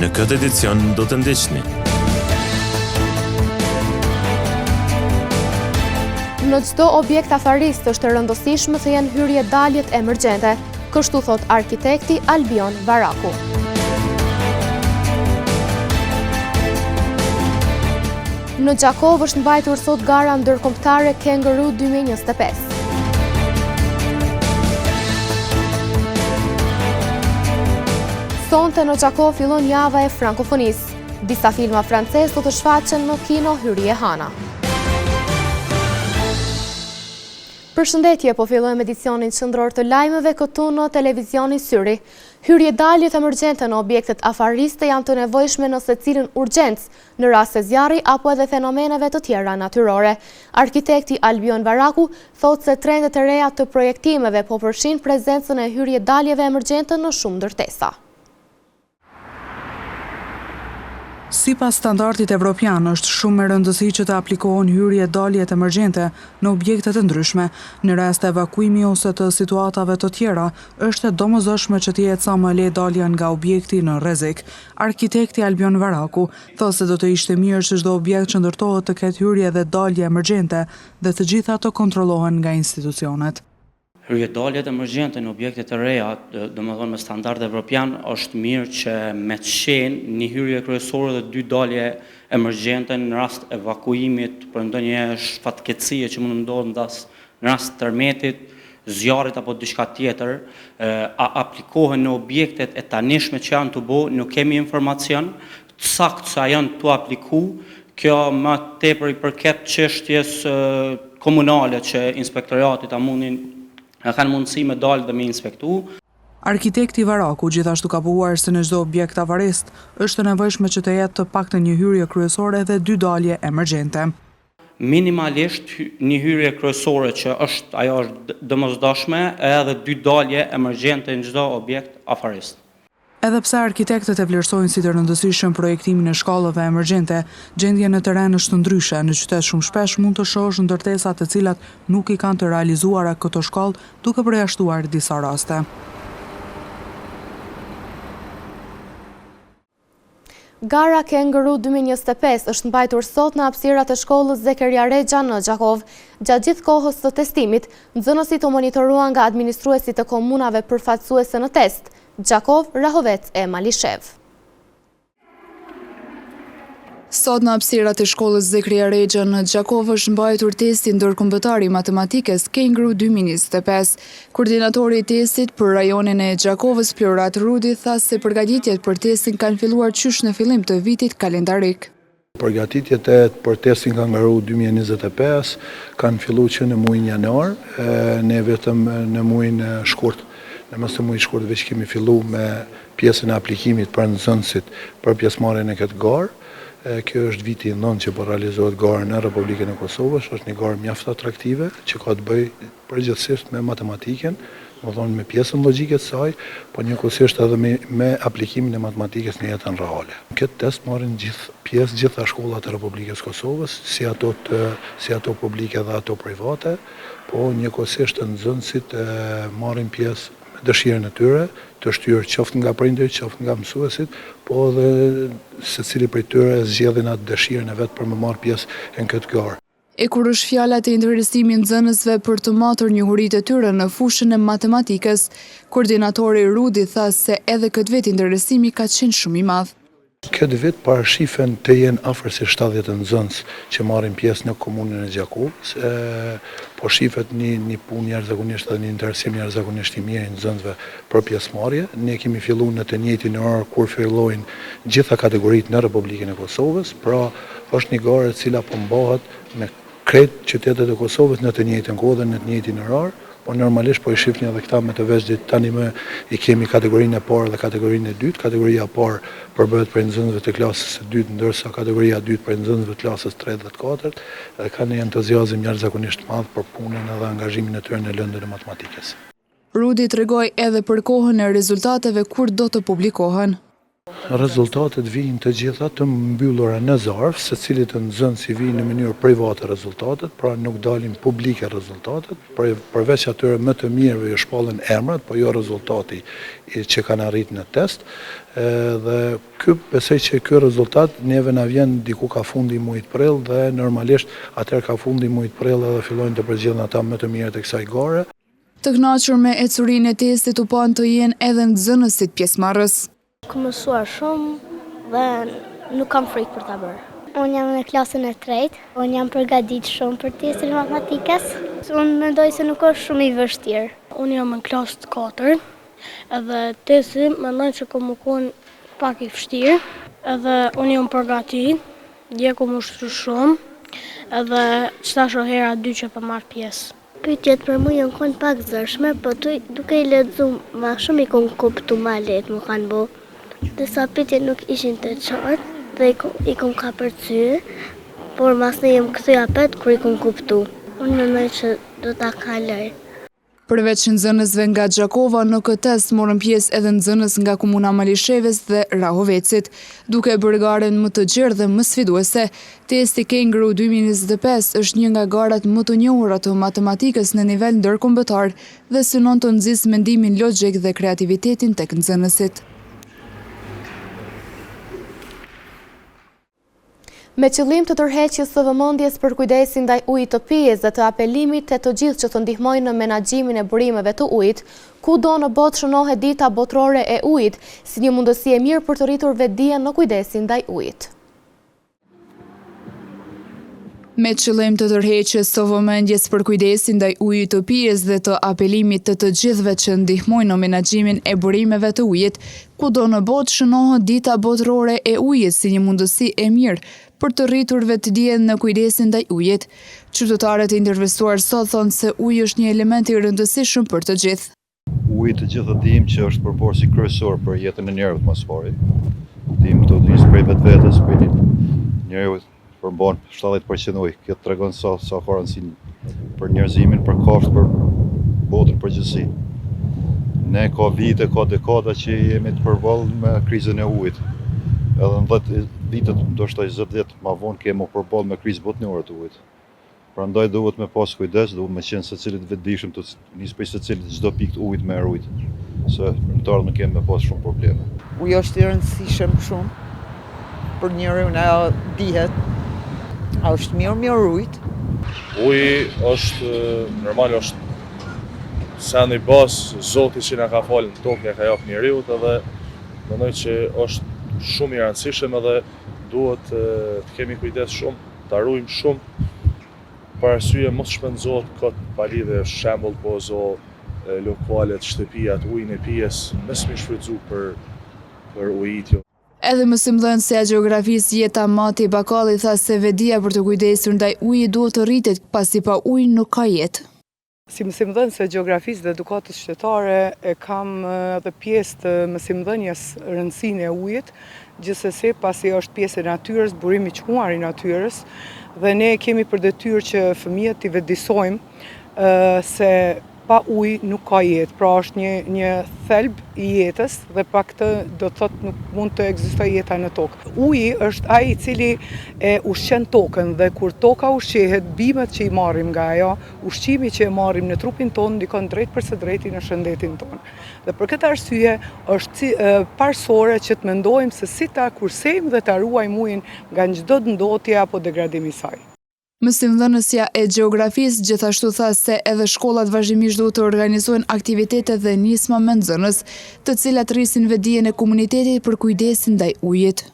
Në këtë edicion do të ndiqni. Në çdo objekt afarist është e rëndësishme të jenë hyrje daljet emergjente, kështu thot arkitekti Albion Varaku. Në Gjakov është mbajtur sot gara ndërkombëtare Kangaroo 2025. Sonte në Gjakov fillon java e frankofonisë. Disa filma francez do të shfaqen në kino Hyrje Hana. Përshëndetje, po fillojmë edicionin qendror të lajmeve këtu në televizionin Syri. Hyrje daljet emergjente në objektet afariste janë të nevojshme në secilin urgjencë, në rast se zjarri apo edhe fenomeneve të tjera natyrore. Arkitekti Albion Varaku thotë se trendet e reja të projektimeve po përfshin prezencën e hyrje daljeve emergjente në shumë ndërtesa. Sipas standardit evropian, është shumë e rëndësishme që të aplikohen hyrje daljet emergjente në objekte të ndryshme. Në rast të evakuimi ose të situatave të tjera, është e domosdoshme që të jetë sa më lehtë dalja nga objekti në rrezik. Arkitekti Albion Varaku thotë se do të ishte mirë që çdo objekt që ndërtohet të ketë hyrje dhe dalje emergjente dhe të gjitha të kontrollohen nga institucionet. Hyrje daljet emergjente në objektet e reja, domethënë me standard evropian, është mirë që me të shenë një hyrje kryesore dhe 2 dalje emergjente në rast evakuimit për ndonjë shfatkeqësie që mund të ndodhë në rast tërmetit, zjarrit apo diçka tjetër, aplikohen në objektet e tanishme që janë të bëu, nuk kemi informacion të saktë sa janë të apliku. Kjo më tepër i përket çështjes komunale që inspektorati kanë mundësi me dalë dhe me inspektu. Arkitekti Varaku gjithashtu ka pohuar se në çdo objekt avarist është e nevojshme që të jetë të paktën një hyrje kryesore dhe 2 dalje emergjente. Minimalisht një hyrje kryesore që ajo është domosdoshme, edhe 2 dalje emergjente në çdo objekt afarist. Edhe pse arkitektët e vlerësojnë si të rëndësishëm projektimin e shkallëve emergjente, gjendja në terren është ndryshe. Në qytet shumë shpesh mund të shohësh ndërtesa të cilat nuk i kanë të realizuara këto shkallë, duke përjashtuar disa raste. Gara Kangaroo 2025 është mbajtur sot në hapësirat e shkollës Zekeria Rexha në Gjakov. Gjatë gjithë kohës së testimit, nxënësit u monitoruan nga administruesit të komunave përfaqësuese në test, Gjakov, Rahovec e Malishev. Sot në hapësirat e shkollës Zekeria Rexha në Gjakov është mbajtur testi ndërkombëtar i matematikës Kangaroo 2025. Koordinatori i testit për rajonin e Gjakovës, Plorat Rudi, tha se përgatitjet për testin kanë filluar qysh në fillim të vitit kalendarik. Përgatitjet për testin Kangaroo 2025 kanë filluar që në muajin janar, ne vetëm në muajin shkurt. Në mësë të muajit shkurt veç kemi fillu me pjesën e aplikimit për nxënësit për pjesëmarrjen e këtë garë. Kjo është viti i 9 që po realizohet gara në Republikën e Kosovës, është një garë mjaft atraktive që ka të bëjë përgjithsisht me matematikën, do të thonë me pjesën logjike të saj, po njëkohësisht edhe me aplikimin e matematikës në jetën reale. Këtë test marrin gjitha shkollat e Republikës Kosovës, si ato publike dhe ato private, po njëkohësisht nxënësit marrin pjesë me dëshirën e tyre, të shtyrë qoftë nga prindërit, qoftë nga mësuesit, po edhe secili prej tyre zgjedhin atë dëshirën e vet për të marrë pjesë në këtë garë. E kur është fjala të interesimit nxënësve për të matur njohuritë e tyre në fushën e matematikës, koordinatori Rudi tha se edhe këtë vit interesimi ka qenë shumë i madh. Këtë vit parashifen të jenë afër se 70 nxënës që marrin pjesë në komunën e Gjakovës, po shifet një punë jashtëzakonisht dhe një interesim jashtëzakonisht i mirë i nxënësve për pjesëmarrje. Ne kemi filluar në të njëjtin orar kur fillojnë gjitha kategoritë në Republikën e Kosovës, pra është një garë e cila po mbahet me krejt qytetet e Kosovës në të njëjtën kohë dhe në të njëjtin orar. Po normalisht po i shifni edhe këta me të veçdit, tani më i kemi kategorinë e parë dhe kategorinë e dytë. Kategoria e parë përbëhet prej nxënësve të klasës së dytë, ndërsa kategoria e dytë prej nxënësve të klasës 3 dhe 4, dhe kanë një entuziazëm jashtëzakonisht madh për punën edhe angazhimin e tyre në lëndën e matematikës. Rudi tregoi edhe për kohën e rezultateve kur do të publikohen. Rezultatet vijnë të gjitha të mbyllura në zarf, secilit të nxënësi vijnë në mënyrë private rezultatet, pra nuk dalin publike rezultatet, përveç atyre më të mirëve ju shpallën emrat, po jo rezultati që kanë arrit në test. Dhe besoj që ky rezultat neve na vjen diku ka fundi muajit prill dhe normalisht atëherë ka fundi muajit prill edhe fillojnë të përgjigjen ata më të mirët e kësaj gare. Të kënaqur me ecurinë e testit u pan të jenë edhe nxënësit pjesëmarrës. Kam mësuar shumë dhe nuk kam frikë për ta bërë. Unë jam në klasën e 3, unë jam përgatitur shumë për testin e matematikës. Unë mendoj se nuk është shumë i vështirë. Unë jam në klasë të 4, edhe testi mendoj që ka më qenë pak i vështirë, edhe unë jam përgatitur, dje ku më ushtru shumë, edhe qëta shohera 2 që pa marrë pjesë. Pyetjet për mua janë qenë pak zërshme, po duke i lexuar më shumë i kam kuptuar më lehtë, më kanë bë. Disa pyetje nuk ishin të qartë dhe i kam kapërcyer, por mas ne jam kthy apet kur i kam kuptuar. Unë mendoj që do ta kaloj. Përveç nxënësve nga Gjakova, në këtë test morën pjesë edhe nxënës nga komuna Malisheves dhe Rahovecit, duke bërë garen më të gjerë dhe më sfiduese. Testi Kengru 2025 është një nga garat më të njohura të matematikës në nivel ndërkombëtar dhe synon të nxjisë mendimin logjik dhe kreativitetin tek nxënësit. Me qëllim të tërheqjes së vëmendjes për kujdesin ndaj ujit të pijes dhe të apelimit të gjithë që të ndihmojnë në menaxhimin e burimeve të ujit, kudo në botë shënohet dita botërore e ujit si një mundësi e mirë për të rritur vetdijen në kujdesin ndaj ujit. Me qëllim të tërheqjes së vëmendjes për kujdesin ndaj ujit të pijes dhe të apelimit të gjithëve që ndihmojnë në menaxhimin e burimeve të ujit, kudo në botë shënohet dita botërore e ujit si një mundësi e mirë për të rritur vetdijen në kujdesin ndaj ujit. Qytetarët e intervistuar sot thonë se uji është një element i rëndësishëm për të gjithë. Uji të gjithë dimë që është përborësi kryesor për jetën e njerëzve të mosforit. Dimë të nisë prej vetvetes, për njeriu përmban 70% ujë. Kjo tregon sa ka rëndësi për njerëzimin, për kafshët, për botën përgjithësi. Ne ka vite, ka dekada që jemi të përballë me krizën e ujit. Edhe në 10 vitet, ndoshta 20 vjet më vonë kemi përballë me krizë botërore të ujit. Prandaj duhet me pas kujdes, duhet me qenë secilit vetëdijshëm të nisë prej secilit çdo pikë të ujit me rujt. Se në të ardhmen kemi me pas shumë probleme. Uji është i rëndësishëm shumë për njeriu, na dihet. A është mirë rujt? Uji është normal, është sendi bazë Zoti që na ka falë në tokë, ja ka jap njeriu edhe mendoj që është shumë i rëndësishëm edhe duhet të kemi kujdes shumë, ta ruajmë shumë për arsye mos shpenzohet kot pa lidhje, shembull po lokalet, shtëpiat, ujin e pijes, mos më shfrytzu për ujit. Edhe mësimdhënësja e gjeografisë Jeta Mati Bakalli tha se vetdia për të kujdesur ndaj ujit duhet të rritet, pasi pa ujë nuk ka jetë. Si mësimdhënës e gjeografisë dhe edukatës shtetare e kam edhe pjesë të mësimdhënies rëndësinë e ujit, gjithsesi pasi është pjesë e natyrës, burimi i quar i natyrës, dhe ne kemi për detyrë që fëmijët i vetëdijsojmë se pa ujë nuk ka jetë, pra është një thelb i jetës dhe pa këtë do të thotë nuk mund të ekzistojë jeta në tokë. Uji është ai i cili e ushqen tokën dhe kur toka ushqehet, bimët që i marrim nga ajo, ushqimi që e marrim në trupin tonë ndikon drejt për së drejti në shëndetin tonë. Dhe për këtë arsye është parsore që të mendojmë se si ta kursejmë dhe ta ruajmë ujin nga çdo ndotje apo degradim i saj. Mësimdhënësja e gjeografisë gjithashtu tha se edhe shkollat vazhdimisht duhet të organizojnë aktivitete dhe nisma me nxënës, të cilat rrisin vetdijen e komunitetit për kujdesin ndaj ujit.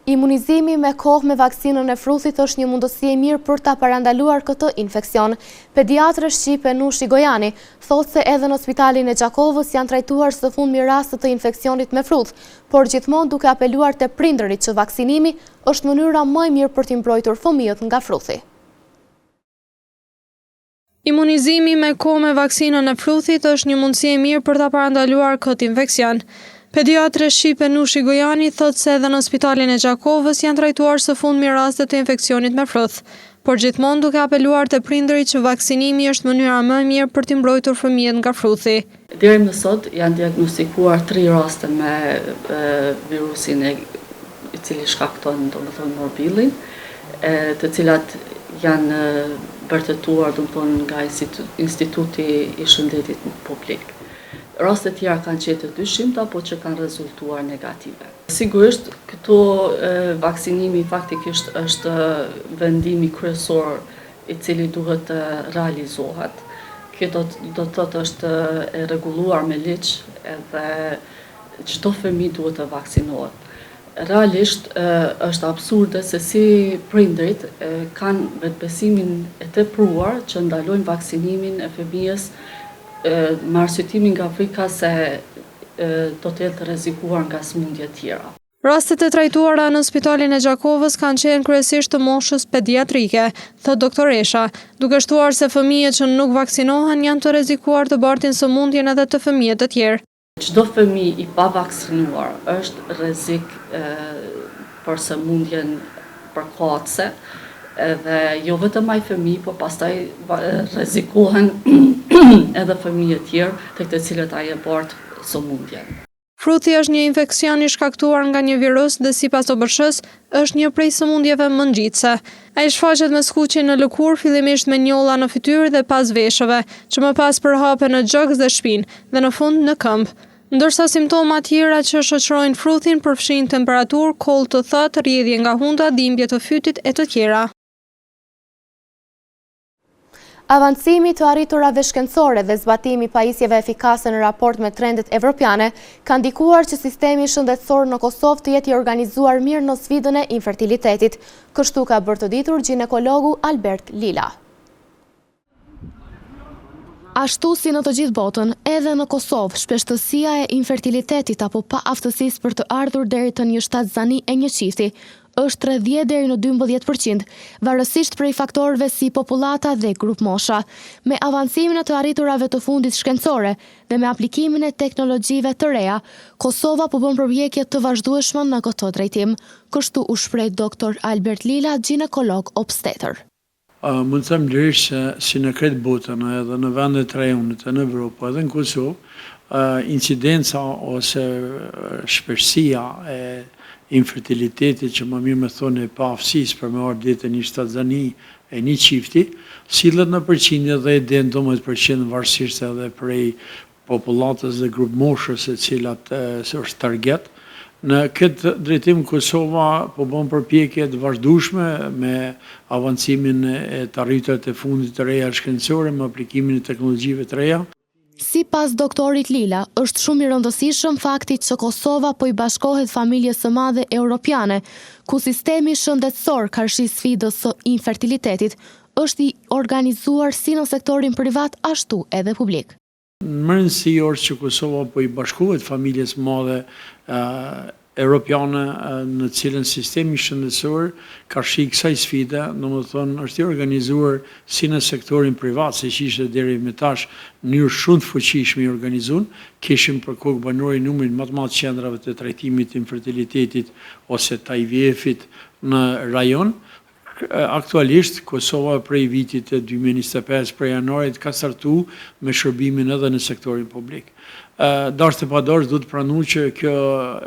Imunizimi me kohë me vaksinën e fruthit është një mundësi e mirë për ta parandaluar këtë infekcion. Pediatri shqip Nushi Gojani thotë se edhe në spitalin e Gjakovës janë trajtuar së fundmi raste të infekcionit me fruth, por gjithmonë duke apeluar te prindërit që vaksinimi është mënyra më e mirë për t'i mbrojtur fëmijët nga fruthi. Imunizimi me kohë me vaksinën e fruthit është një mundësi e mirë për ta parandaluar këtë infekcion. Pediatre shqip Nushi Gojani thotë se edhe në spitalin e Gjakovës janë trajtuar së fundmi raste të infekcionit me fruth, por gjithmonë duke apeluar te prindërit që vaksinimi është mënyra më e mirë për t'i mbrojtur fëmijët nga fruthi. Deri më sot janë diagnostikuar 3 raste me virusin i cili shkakton morbillin, të cilat janë vërtetuar nga Instituti i Shëndetit Publik. Raste tjera kanë qenë të dyshimta, po që kanë rezultuar negative. Sigurisht, këto vaksinimi faktikisht është vendimi kryesor i cili duhet të realizohet. Kjo do të thotë është e rregulluar me ligj edhe çdo fëmijë duhet të vaksinohet. Realisht është absurde se si prindërit kanë vetbesimin e tepruar që ndalojnë vaksinimin e fëmijës me arsyetimin nga frika se do të jetë të rrezikuar nga sëmundje tjera. Rastet e trajtuara në Spitalin e Gjakovës kanë qenë kryesisht të moshës pediatrike, thot doktoresha, duke shtuar se fëmijët që nuk vaksinohen janë të rrezikuar të bartin sëmundjen edhe të fëmijët të tjerë. Çdo fëmijë i pavaksinuar është rrezik për sëmundjen përkatëse, edhe jo vetëm ai fëmijë, por pastaj rrezikohen edhe fëmijët tjerë tek të cilët ai e bart sëmundjen. Fruthi është një infeksion i shkaktuar nga një virus dhe sipas OBSH-s është një prej sëmundjeve më ngjitse. Ai shfaqet me skuqje në lëkurë, fillimisht me njolla në fytyrë dhe pas veshëve, që më pas përhapen në gjoks dhe shpinë dhe në fund në këmbë. Ndërsa simptoma tjera që shoqërojnë fruthin përfshin temperaturë, koll të thatë, rrjedhje nga hunda, dhimbje të fytit e të tjera. Avancimi të arriturave shkencore dhe zbatimi pajisjeve efikase në raport me trendet evropiane kanë ndikuar që sistemi shëndetësor në Kosovë të jetë i organizuar mirë në sfidën e infertilitetit. Kështu ka bërë të ditur ginekologu Albert Lila. Ashtu si në të gjithë botën, edhe në Kosovë, shpeshtësia e infertilitetit apo pa aftësisë për të ardhur deri të një shtatzani e një çifti është 30 deri në 12%, varësisht prej faktorëve si popullata dhe grup mosha. Me avancimin e të arriturave të fundit shkencore dhe me aplikimin e teknologjive të reja, Kosova po bën përpjekje të vazhdueshme në këtë drejtim. Kështu u shpreh Dr. Albert Lila, ginekolog obstetër. Mund të them lirisht se si në këtë botën edhe në vendet e rajonit e në Evropë edhe në Kosovë, incidenca ose shpeshësia e infertilitetit, që më mirë me thonë e pa aftësisë për me ardhur deri te një shtatzani e një çifti, sillet në përqindje dhe e den 12% varësisht edhe prej popullatës dhe grup moshës e cilat është target. Në këtë drejtim Kosova po bën përpjekje të vazhdueshme me avancimin e të arriturave të fundit të reja shkencore me aplikimin e teknologjive të reja. Si pas doktorit Lila, është shumë i rëndësishëm fakti që Kosova po i bashkohet familjes së madhe europiane, ku sistemi shëndetësor karshi sfidës së infertilitetit është i organizuar si në sektorin privat ashtu edhe publik. Më rëndësishme që Kosova po i bashkohet familjes së madhe europiane në cilën sistemi shëndetësor karshi kësaj sfide, domethënë është i organizuar si në sektorin privat, se që ishte deri më tash në mënyrë shumë të fuqishme i organizuar, kishim për kokë banori numrin më të madh të qendrave të trajtimit të infertilitetit ose të IVF-it në rajon. Aktualisht, Kosova prej vitit 2025 prej janarit ka startu me shërbimin edhe në sektorin publik. Dashur të padosh duhet të pranoj që kjo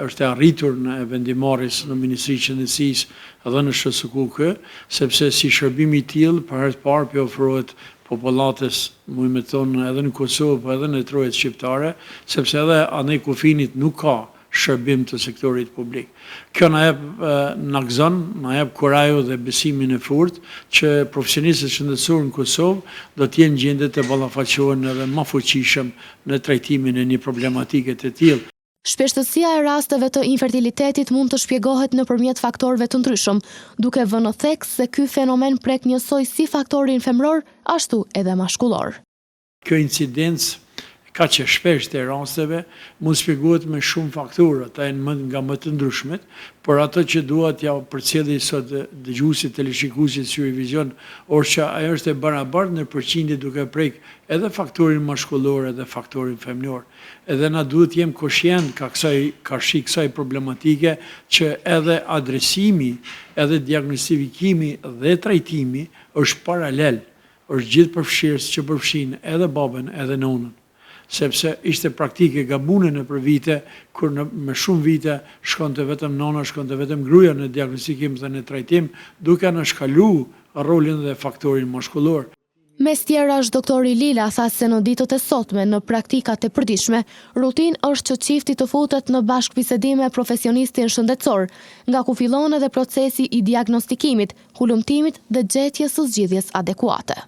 është e arritur në vendimarrjes në Ministrinë e Qendrësisë edhe në SHSKK, sepse si shërbim i tillë për herë të parë po ofrohet popullatës, mund të thonë edhe në Kosovë, po edhe në trojet shqiptare, sepse edhe anej kufinit nuk ka shërbim të sektorit publik. Kjo na gëzon, na jep kurajë dhe besimin e fortë që profesionistët shëndetësor në Kosovë do të jenë gjendje të ballafaqohen edhe më fuqishëm në trajtimin e një problematike të tillë. Shpeshtësia e rasteve të infertilitetit mund të shpjegohet nëpërmjet faktorëve të ndryshëm, duke vënë në theks se ky fenomen prek njësoj si faktorin femror, ashtu edhe mashkullor. Kjo incidencë ka që shpesh të rasteve, mund shpjegohet me shumë faktorë, ata janë nga më të ndryshmet, por ato që duhet ja përcjellë sot dëgjuesit, teleshikuesit Syri Vizion, që ajo është e barabartë në përqindje duke prek edhe faktorin mashkullor edhe faktorin femnor. Edhe na duhet jem koshient ka kësaj problematike që edhe adresimi, edhe diagnostikimi dhe trajtimi është paralel, është gjithë përfshirës që përfshin edhe babën edhe nonën. Sepse ishte praktike gabune në për vite, kur me shumë vite shkonte vetëm nona, shkonte vetëm gruaja në diagnostikim dhe në trajtim, duke në shkalu rolin dhe faktorin mashkullor. Mes tjera është doktori Lila tha se në ditët e sotme në praktikat e përditshme, rutin është që çifti të futet në bashkëbisedim me profesionistin shëndetësor, nga ku fillon edhe procesi i diagnostikimit, hulumtimit dhe gjetjes së zgjidhjes adekuate.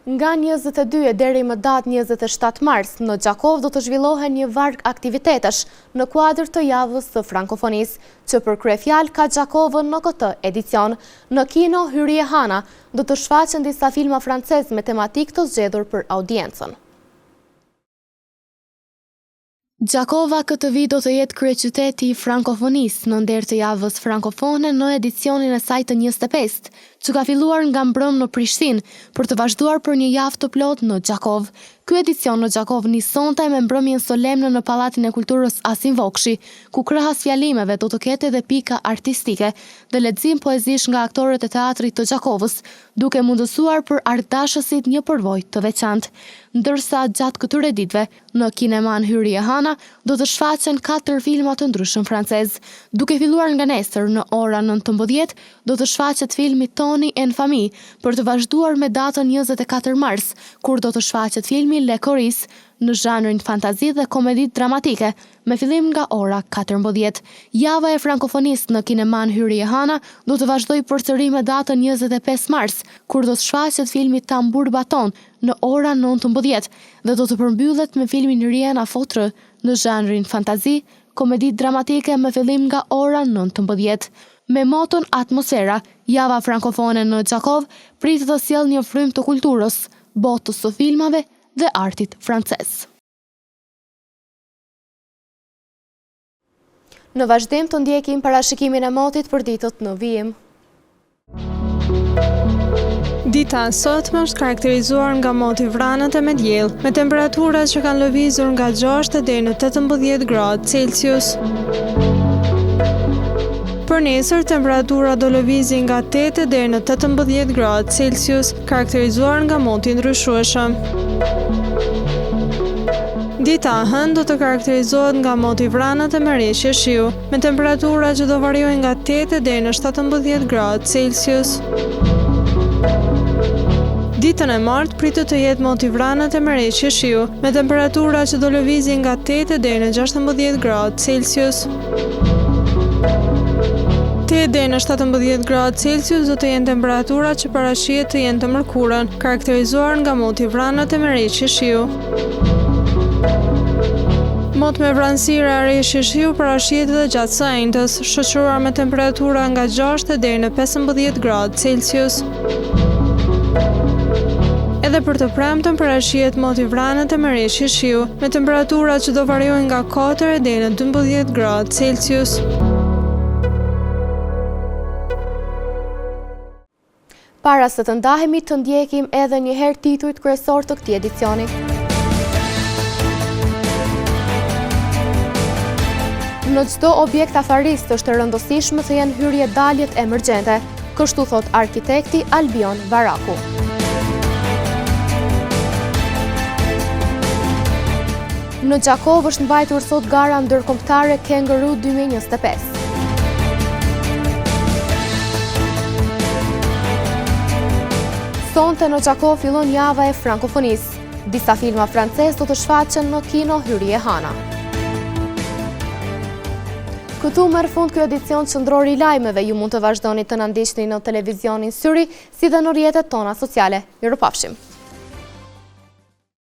Nga 22 deri më datë 27 mars, në Gjakov do të zhvillohen një varg aktivitetesh në kuadër të javës së frankofonisë, që për kryefjalë ka Gjakovën në këtë edicion. Në kino Hyrje Hana do të shfaqen disa filma francez me tematik të zgjedhur për audiencën. Gjakova këtë vit do të jetë kryeqyteti i frankofonisë në nder të javës frankofone në edicionin e saj të 25, që ka filluar nga mbrëm në Prishtinë për të vazhduar për një javë të plotë në Gjakov. Ky edicion në Gjakov nisonte me mbrëmjen solemne në Pallatin e Kulturës Asim Vokshi, ku krahas fjalimeve do të ketë edhe pika artistike dhe lexim poezish nga aktorët e teatrit të Gjakovës, duke mundësuar për artdashësit një përvojë të veçantë. Ndërsa gjatë këtyre ditëve në kineman Hyrje Hana do të shfaqen 4 filma të ndryshëm francez. Duke filluar nga nesër në ora 19 do të shfaqet filmi Tony and Famille për të vazhduar me datën 24 mars, kur do të shfaqet filmi Le Coris në zhanrin fantazi dhe komedi dramatike, me fillim nga ora 14. Java e frankofonisë në kineman Hyrje Hana do të vazhdoj përsëri me datën 25 mars, kur do të shfaqet filmi Tambur Baton në ora 19 dhe do të përmbyllet me filmin Riena Fotre në zhanrin fantazi, komedi dramatike me fillim nga ora 19. Me moton Atmosfera, java frankofone në Gjakov pritet të sjellë një frym të kulturës, botës së filmave dhe artit francez. Në vazhdim të ndjekim parashikimin e motit për ditët në vijim. Dita e sotme është karakterizuar nga moti vranët e me diell, me temperatura që kanë lëvizur nga 6 deri në 18 gradë Celsius. Për nesër, temperatura do lëvizi nga 8 deri në 18 gradë Celsius, karakterizuar nga moti ndryshueshëm. Dita e hënë do të karakterizohet nga moti vranët e merreshje shiu, me temperatura që do variojnë nga 8 deri në 17 gradë Celsius. Ditën e martë pritet të jetë moti vranët e merreshje shiu, me temperatura që do lëvizi nga 8 deri në 16 gradë Celsius. 8 deri në 17 gradë Celsius do të jenë temperatura që parashihet të jenë të mërkurën, karakterizuar nga moti vranët e merreshje shiu. Mot me vranësira e rreshje shiu parashihet edhe gjatë së enjtës, shoqëruar me temperatura nga 6 deri në 15 gradë Celsius. Edhe për të premten parashihet moti vranët e merreshje shiu, me temperatura që do variojnë nga 4 deri në 12 gradë Celsius. Para se të ndahemi të ndjekim edhe një herë titujt kryesor të këtij edicioni. Në çdo objekt afarist është e rëndësishme të jenë hyrje daljet emergjente, kështu thot arkitekti Albion Varaku. Në Gjakov është mbajtur sot gara ndërkombëtare Kangaroo 2025. Sonte në Gjakov fillon java e frankofonisë. Disa filma francez do të shfaqen në kino Hyrje Hana. Këtu merr fund ky edicion qendror i lajmeve. Ju mund të vazhdoni të na ndiqni në televizionin Syri, si dhe në rrjetet tona sociale. Mirupafshim.